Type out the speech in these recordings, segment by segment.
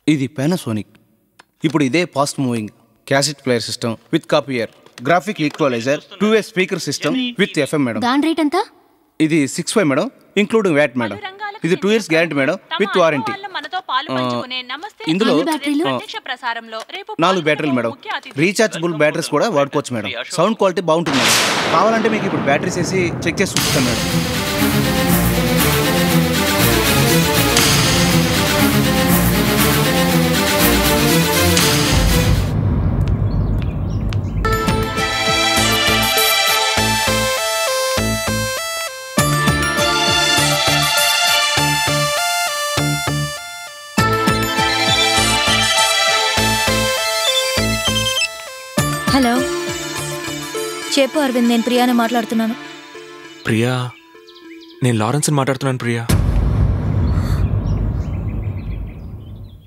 ఇది పానాసోనిక్. ఇప్పుడు ఇదే fast moving cassette player system with copier, graphic equalizer, 2-way speaker system with FM madam. దాని rate ఎంత? ఇది 6.5 మేడం, ఇంక్లూడింగ్ వ్యాట్ మేడం. ఇది 2 years guarantee madam with warranty. ఇందులో 4 బ్యాటరీలు మేడం. రీఛార్జబుల్ బ్యాటరీస్ కూడా వాడుకోవచ్చు మేడం. సౌండ్ క్వాలిటీ బాగుంటుంది madam. కావాలంటే మీకు ఇప్పుడు బ్యాటరీస్ వేసి చెక్ చేసి చూపిస్తాను మేడం. హలో, చెప్పు అరవింద్. నేను ప్రియాని మాట్లాడుతున్నాను. ప్రియా, నేను లారెన్స్ మాట్లాడుతున్నాను. ప్రియా,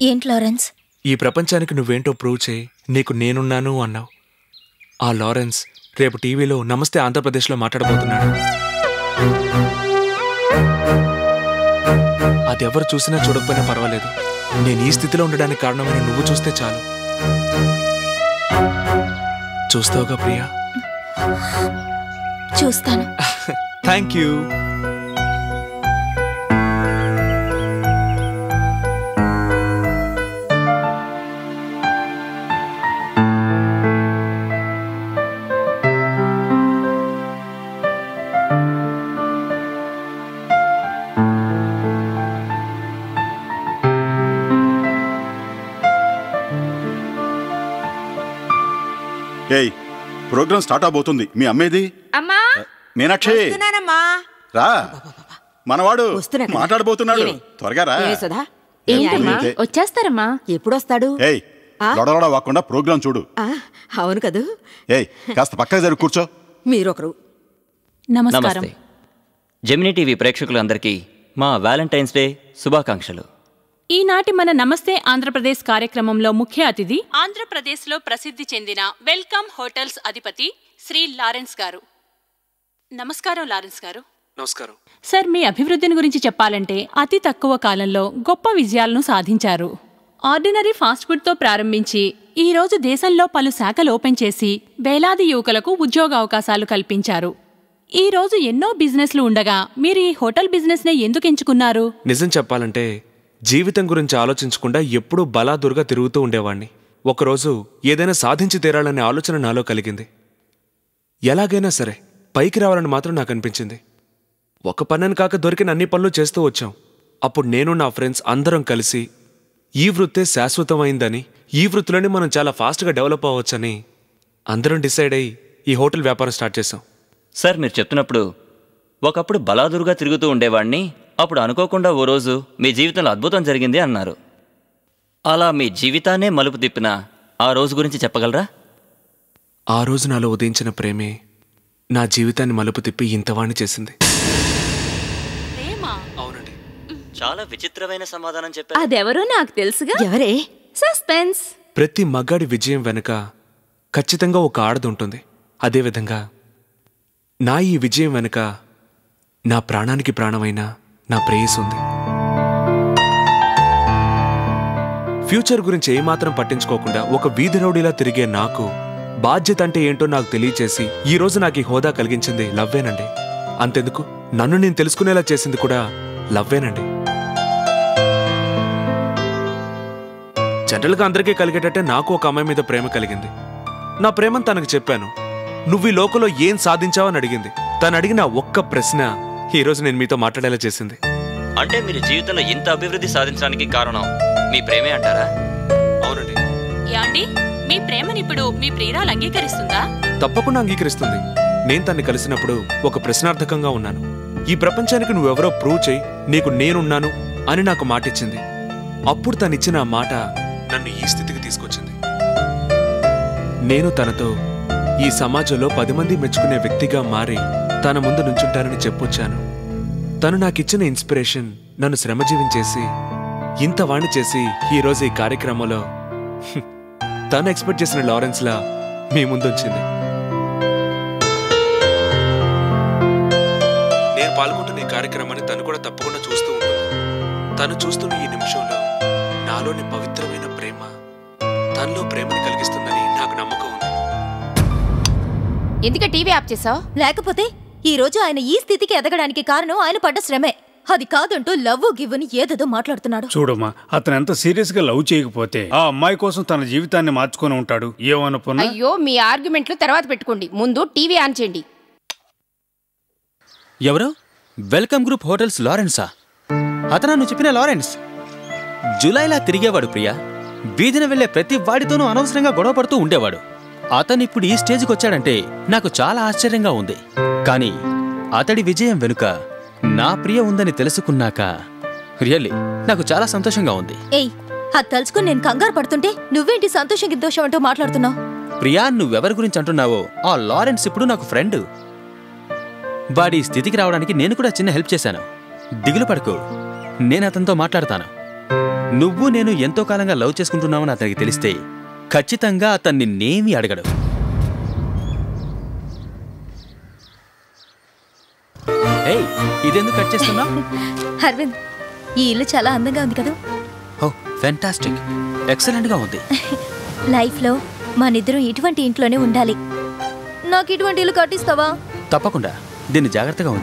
ఏంటి లారెన్స్? ఈ ప్రపంచానికి నువ్వేంటో ప్రూవ్ చేయి, నీకు నేనున్నాను అన్నావు. ఆ లారెన్స్ రేపు టీవీలో నమస్తే ఆంధ్రప్రదేశ్లో మాట్లాడబోతున్నాడు. అది ఎవరు చూసినా చూడకపోయినా పర్వాలేదు, నేను ఈ స్థితిలో ఉండడానికి కారణమైన నువ్వు చూస్తే చాలు. చూస్తావుగా ప్రియా? చూస్తాను. Thank you. ఏయ్, ప్రోగ్రామ్ స్టార్ట్ అవబోతుంది. మీ అమ్మేది? అమ్మా, మీనాక్షి రా, మనవాడు మాట్లాడబోతున్నాడు. త్వరగా రా. వచ్చేస్తారమ్మా. ఎప్పుడు వస్తాడు? ఏయ్, లొడలొడ వాకుండా ప్రోగ్రామ్ చూడు. అవును కదూ. ఏయ్, కాస్త పక్కకు జరుగు, కూర్చో. మీరొకరు. నమస్తే. జెమినీ టీవీ ప్రేక్షకులందరికీ మా వ్యాలంటైన్స్ డే శుభాకాంక్షలు. ఈనాటి మన నమస్తే ఆంధ్రప్రదేశ్ కార్యక్రమంలో ముఖ్య అతిథి ఆంధ్రప్రదేశ్లో ప్రసిద్ధి చెందిన వెల్కమ్ హోటల్స్ అధిపతి శ్రీ లారెన్స్ గారు. నమస్కారం లారెన్స్ గారు. నమస్కారం సార్, మీ అభివృద్ధిని గురించి చెప్పాలంటే అతి తక్కువ కాలంలో గొప్ప విజయాలను సాధించారు. ఆర్డినరీ ఫాస్ట్ ఫుడ్తో ప్రారంభించి ఈ రోజు దేశంలో పలు శాఖలు ఓపెన్ చేసి వేలాది యువకులకు ఉద్యోగావకాశాలు కల్పించారు. ఈ రోజు ఎన్నో బిజినెస్లు ఉండగా మీరు ఈ హోటల్ బిజినెస్నే ఎందుకు ఎంచుకున్నారు? నిజం చెప్పాలంటే జీవితం గురించి ఆలోచించకుండా ఎప్పుడూ బలాదురుగా తిరుగుతూ ఉండేవాణ్ణి. ఒకరోజు ఏదైనా సాధించి తీరాలనే ఆలోచన నాలో కలిగింది. ఎలాగైనా సరే పైకి రావాలని మాత్రం నాకు అనిపించింది. ఒక పన్నని కాక దొరికిన అన్ని పనులు చేస్తూ వచ్చాం. అప్పుడు నేను నా ఫ్రెండ్స్ అందరం కలిసి ఈ వృత్తే శాశ్వతమైందని, ఈ వృత్తిలోనే మనం చాలా ఫాస్ట్గా డెవలప్ అవ్వచ్చని అందరం డిసైడ్ అయ్యి ఈ హోటల్ వ్యాపారం స్టార్ట్ చేశాం. సార్, మీరు చెప్తున్నప్పుడు ఒకప్పుడు బలాదురుగా తిరుగుతూ ఉండేవాడిని, అప్పుడు అనుకోకుండా ఓ రోజు మీ జీవితంలో అద్భుతం జరిగింది అన్నారు. అలా మీ జీవితాన్నే మలుపు తిప్పిన ఆ రోజు గురించి చెప్పగలరా? ఆ రోజు నాలో ఉదయించిన ప్రేమే నా జీవితాన్ని మలుపు తిప్పి ఇంతవాణ్ణి చేసింది. అవునండి. చాలా విచిత్రమైన సమాధానం చెప్పారు. అదెవరో నాకు తెలుసుగా. ఎవరే? సస్పెన్స్. ప్రతి మగాడి విజయం వెనుక ఖచ్చితంగా ఒక ఆడది ఉంటుంది. అదేవిధంగా నా ఈ విజయం వెనుక నా ప్రాణానికి ప్రాణమైన నా ప్రేయస్ ఉంది. ఫ్యూచర్ గురించి ఏమాత్రం పట్టించుకోకుండా ఒక వీధి రౌడీలా తిరిగే నాకు బాధ్యత అంటే ఏంటో నాకు తెలియచేసి ఈ రోజు నాకు ఈ హోదా కలిగించింది లవ్వేనండి. అంతెందుకు, నన్ను నేను తెలుసుకునేలా చేసింది కూడా లవ్వేనండి. జనరల్గా అందరికీ కలిగేటట్టే నాకు ఒక అమ్మాయి మీద ప్రేమ కలిగింది. నా ప్రేమను తనకు చెప్పాను. నువ్వు ఈ లోకంలో ఏం సాధించావని అడిగింది. తను అడిగిన ఒక్క ప్రశ్న ఈరోజు నేను మీతో మాట్లాడేలా చేసింది. అంటే మీరు జీవితంలో ఇంత అభివృద్ధి సాధించడానికి కారణం మీ ప్రేమే అంటారా? అవునండి. యాండి, మీ ప్రేమని ఇప్పుడు మీ ప్రియురాలు అంగీకరిస్తుందా? తప్పకుండా అంగీకరిస్తుంది. నేను తన్ని కలిసినప్పుడు ఒక ప్రశ్నార్థకంగా ఉన్నాను. ఈ ప్రపంచానికి నువ్వెవరో ప్రూవ్ చేయి, నీకు నేనున్నాను అని నాకు మాటిచ్చింది. అప్పుడు తనిచ్చిన ఆ మాట నన్ను ఈ స్థితికి తీసుకొచ్చింది. నేను తనతో ఈ సమాజంలో 10 మంది మెచ్చుకునే వ్యక్తిగా మారి తన ముందు నుంచుంటానని చెప్పొచ్చాను. తను నాకిచ్చిన ఇన్స్పిరేషన్ నన్ను శ్రమజీవించేసి ఇంత వాణి చేసి ఈరోజు ఈ కార్యక్రమంలో తను ఎక్స్పెక్ట్ చేసిన లారెన్స్లా మీ ముందుంచింది. నేను పాల్గొంటున్న ఈ కార్యక్రమాన్ని తను కూడా తప్పకుండా చూస్తూ ఉంటుంది. తను చూస్తున్న ఈ నిమిషంలో నాలోని పవిత్రమైన ప్రేమ తనలో ప్రేమని కలిగిస్తుందని నాకు నమ్మకం ఉంది. ఎందుక టీవీ ఆఫ్ చేసావు? లేకపోతే ఈ రోజు ఆయన ఈ స్థితికి ఎదగడానికి కారణం ఆయన పడ్డ శ్రమే. అది కాదంటూ లవ్ గివ్ని ఏదేదో మాట్లాడుతున్నాడు. చూడమ్మా, అతను ఎంత సీరియస్ గా లవ్ చేయకపోతే ఆ అమ్మాయి కోసం తన జీవితాన్ని మార్చుకొని ఉంటాడు. ఏమనుకున్నా అయ్యో, మీ ఆర్గ్యుమెంట్లు తర్వాత పెట్టుకోండి, ముందు టీవీ ఆన్ చేయండి. ఎవరు? వెల్కమ్ గ్రూప్ హోటల్స్ లారెన్సా? అతను నువ్వు చెప్పిన లారెన్స్ జులైలా తిరిగేవాడు ప్రియా. వీధిన వెళ్లే ప్రతి వాడితోనూ అనవసరంగా గొడవ పడుతూ ఉండేవాడు. అతనిప్పుడు ఈ స్టేజ్కి వచ్చాడంటే నాకు చాలా ఆశ్చర్యంగా ఉంది. కానీ అతడి విజయం వెనుక నా ప్రియ ఉందని తెలుసుకున్నాక రియల్లీ నాకు చాలా సంతోషంగా ఉంది. ఏయ్, అది తలుచుకుని నేను కంగారు పడుతుంటే నువ్వేంటి సంతోషం గిద్దోషం అంటూ మాట్లాడుతున్నావు? ప్రియా, నువ్వెవరి గురించి అంటున్నావో ఆ లారెన్స్ ఇప్పుడు నాకు ఫ్రెండ్. వాడి స్థితికి రావడానికి నేను కూడా చిన్న హెల్ప్ చేశాను. దిగులు పడకు, నేను అతనితో మాట్లాడతాను. నువ్వు నేను ఎంతో కాలంగా లవ్ చేసుకుంటున్నావని అతనికి తెలిస్తే ఖచ్చితంగా అతన్ని నేమీ అడగడు. ఏయ్, ఇదెందుకు కట్ చేస్తున్నా? అరవింద్, ఈ ఇల్లు చాలా అందంగా ఉంది కదా? ఓ ఫెంటాస్టిక్, ఎక్సలెంట్ గా ఉంది. లైఫ్ లో మనిద్దరం ఇటువంటి ఇంట్లోనే ఉండాలి. నాకు ఇటువంటి ఇల్లు కట్టిస్తావా? తప్పకుండా, దీన్ని జాగ్రత్తగా ఉంచు.